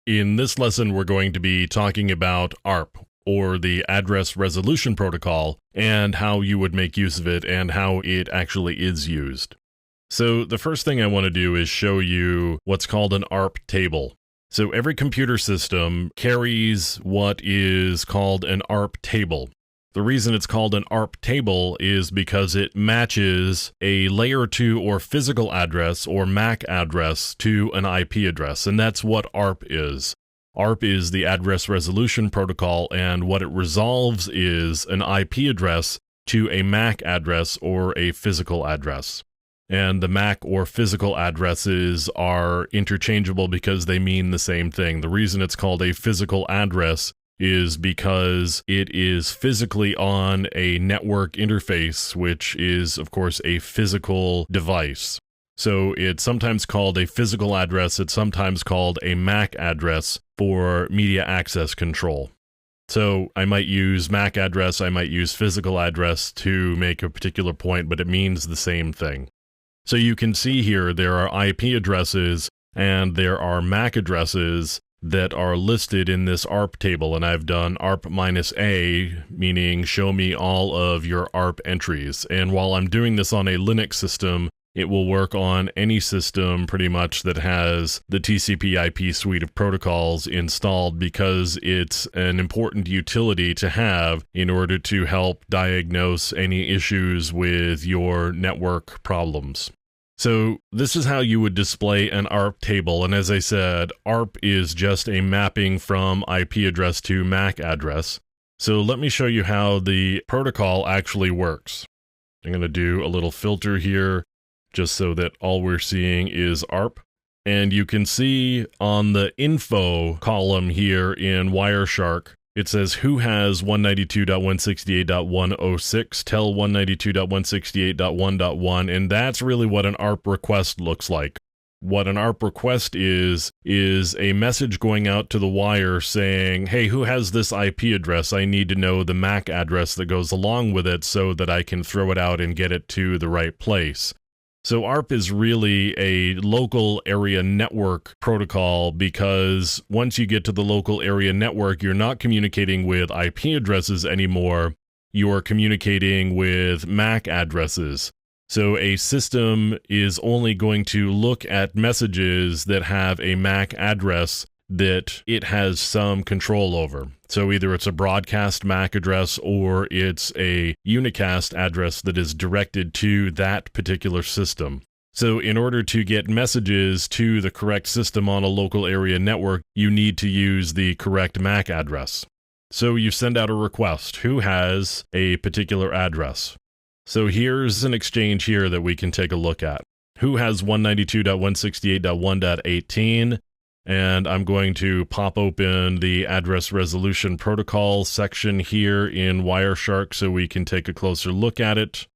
In this lesson, we're going to be talking about ARP, or the Address Resolution Protocol, and how you would make use of it and how it actually is used. So the first thing I want to do is show you what's called an ARP table. So every computer system carries what is called an ARP table. The reason it's called an ARP table is because it matches a layer 2 or physical address or MAC address to an IP address, and that's what ARP is. ARP is the Address Resolution Protocol, and what it resolves is an IP address to a MAC address or a physical address. And the MAC or physical addresses are interchangeable because they mean the same thing. The reason it's called a physical address is because it is physically on a network interface, which is, of course, a physical device. So it's sometimes called a physical address, it's sometimes called a MAC address for media access control. So I might use MAC address, I might use physical address to make a particular point, but it means the same thing. So you can see here there are IP addresses and there are MAC addresses that are listed in this ARP table, and I've done ARP-A, meaning show me all of your ARP entries. And while I'm doing this on a Linux system, it will work on any system pretty much that has the TCP/IP suite of protocols installed, because it's an important utility to have in order to help diagnose any issues with your network problems. So this is how you would display an ARP table, and as I said, ARP is just a mapping from IP address to MAC address. So let me show you how the protocol actually works. I'm going to do a little filter here, just so that all we're seeing is ARP. And you can see on the info column here in Wireshark, it says who has 192.168.106, tell 192.168.1.1, and that's really what an ARP request looks like. What an ARP request is a message going out to the wire saying, hey, who has this IP address? I need to know the MAC address that goes along with it so that I can throw it out and get it to the right place. So ARP is really a local area network protocol, because once you get to the local area network, you're not communicating with IP addresses anymore, you're communicating with MAC addresses. So a system is only going to look at messages that have a MAC address that it has some control over. So either it's a broadcast MAC address or it's a unicast address that is directed to that particular system. So in order to get messages to the correct system on a local area network, you need to use the correct MAC address. So you send out a request. Who has a particular address? So here's an exchange here that we can take a look at. Who has 192.168.1.18? And I'm going to pop open the Address Resolution Protocol section here in Wireshark so we can take a closer look at it.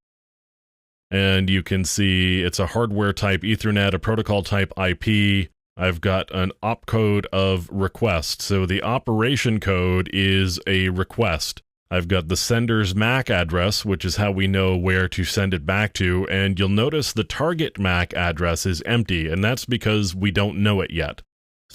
And you can see it's a hardware type Ethernet, a protocol type IP. I've got an opcode of request. So the operation code is a request. I've got the sender's MAC address, which is how we know where to send it back to. And you'll notice the target MAC address is empty, and that's because we don't know it yet.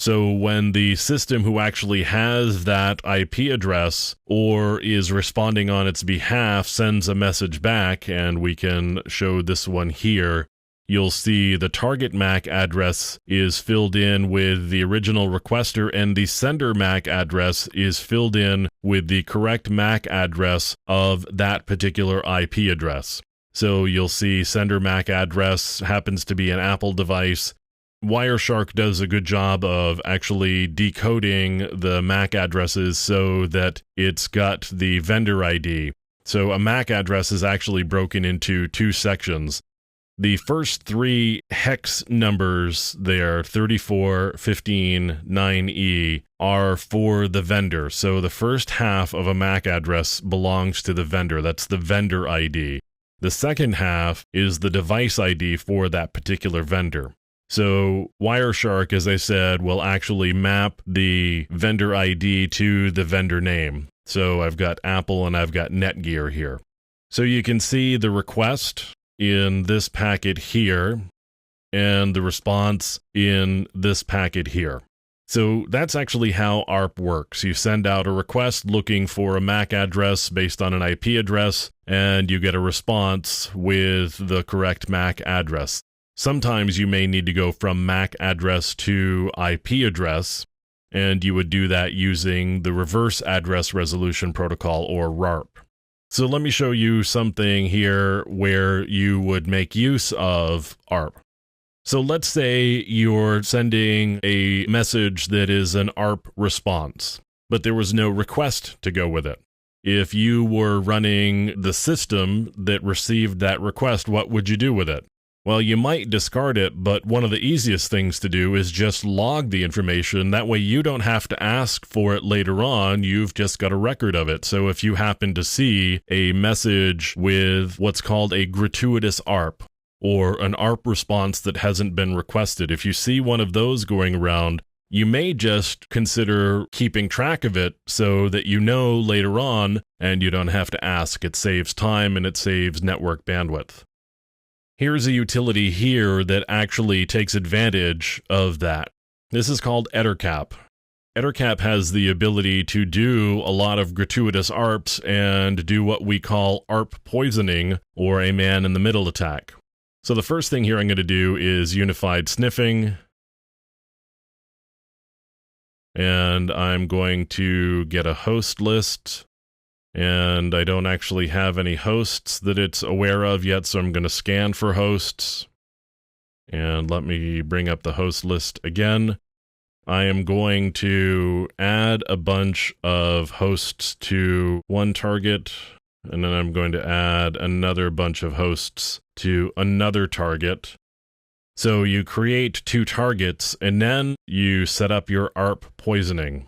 So when the system who actually has that IP address or is responding on its behalf sends a message back, and we can show this one here, you'll see the target MAC address is filled in with the original requester, and the sender MAC address is filled in with the correct MAC address of that particular IP address. So you'll see sender MAC address happens to be an Apple device. Wireshark does a good job of actually decoding the MAC addresses so that it's got the vendor ID. So a MAC address is actually broken into two sections. The first three hex numbers there, 34, 15, 9E, are for the vendor. So the first half of a MAC address belongs to the vendor. That's the vendor ID. The second half is the device ID for that particular vendor. So Wireshark, as I said, will actually map the vendor ID to the vendor name. So I've got Apple and I've got Netgear here. So you can see the request in this packet here and the response in this packet here. So that's actually how ARP works. You send out a request looking for a MAC address based on an IP address, and you get a response with the correct MAC address. Sometimes you may need to go from MAC address to IP address, and you would do that using the Reverse Address Resolution Protocol, or RARP. So let me show you something here where you would make use of ARP. So let's say you're sending a message that is an ARP response, but there was no request to go with it. If you were running the system that received that request, what would you do with it? Well, you might discard it, but one of the easiest things to do is just log the information. That way you don't have to ask for it later on. You've just got a record of it. So if you happen to see a message with what's called a gratuitous ARP, or an ARP response that hasn't been requested, if you see one of those going around, you may just consider keeping track of it so that you know later on and you don't have to ask. It saves time and it saves network bandwidth. Here's a utility here that actually takes advantage of that. This is called EtterCap. EtterCap has the ability to do a lot of gratuitous ARPs and do what we call ARP poisoning, or a man-in-the-middle attack. So the first thing here I'm going to do is unified sniffing. And I'm going to get a host list. And I don't actually have any hosts that it's aware of yet, so I'm going to scan for hosts. And let me bring up the host list again. I am going to add a bunch of hosts to one target, and then I'm going to add another bunch of hosts to another target. So you create two targets, and then you set up your ARP poisoning.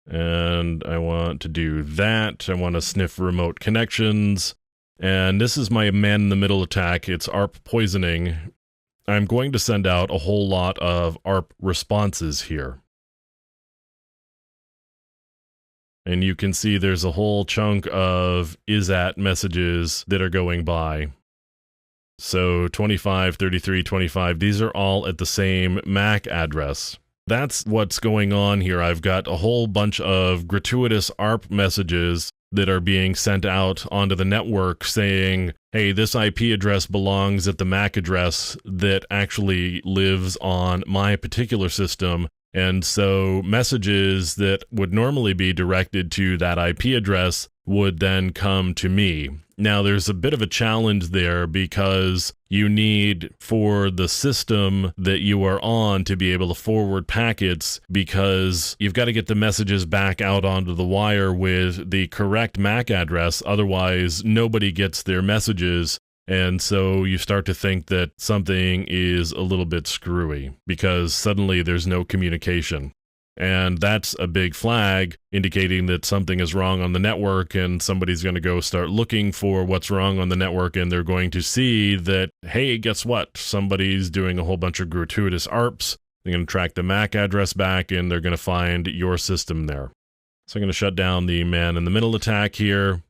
And I want to do that. I want to sniff remote connections. And this is my man-in-the-middle attack. It's ARP poisoning. I'm going to send out a whole lot of ARP responses here. And you can see there's a whole chunk of is-at messages that are going by. So 25, 33, 25, these are all at the same MAC address. That's what's going on here. I've got a whole bunch of gratuitous ARP messages that are being sent out onto the network saying, hey, this IP address belongs at the MAC address that actually lives on my particular system. And so messages that would normally be directed to that IP address would then come to me. Now, there's a bit of a challenge there because you need for the system that you are on to be able to forward packets, because you've got to get the messages back out onto the wire with the correct MAC address. Otherwise, nobody gets their messages. And so you start to think that something is a little bit screwy because suddenly there's no communication. And that's a big flag indicating that something is wrong on the network, and somebody's going to go start looking for what's wrong on the network, and they're going to see that, hey, guess what? Somebody's doing a whole bunch of gratuitous ARPs. They're going to track the MAC address back, and they're going to find your system there. So I'm going to shut down the man-in-the-middle attack here.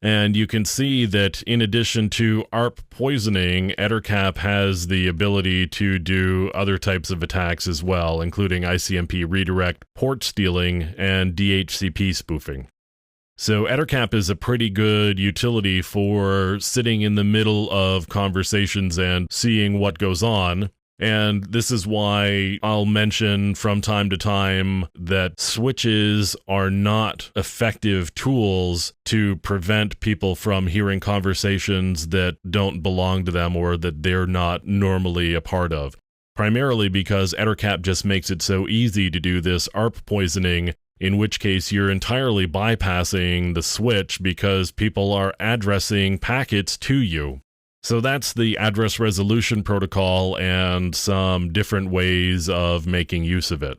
And you can see that in addition to ARP poisoning, EtterCap has the ability to do other types of attacks as well, including ICMP redirect, port stealing, and DHCP spoofing. So EtterCap is a pretty good utility for sitting in the middle of conversations and seeing what goes on. And this is why I'll mention from time to time that switches are not effective tools to prevent people from hearing conversations that don't belong to them or that they're not normally a part of. Primarily because EtterCap just makes it so easy to do this ARP poisoning, in which case you're entirely bypassing the switch because people are addressing packets to you. So that's the address resolution protocol and some different ways of making use of it.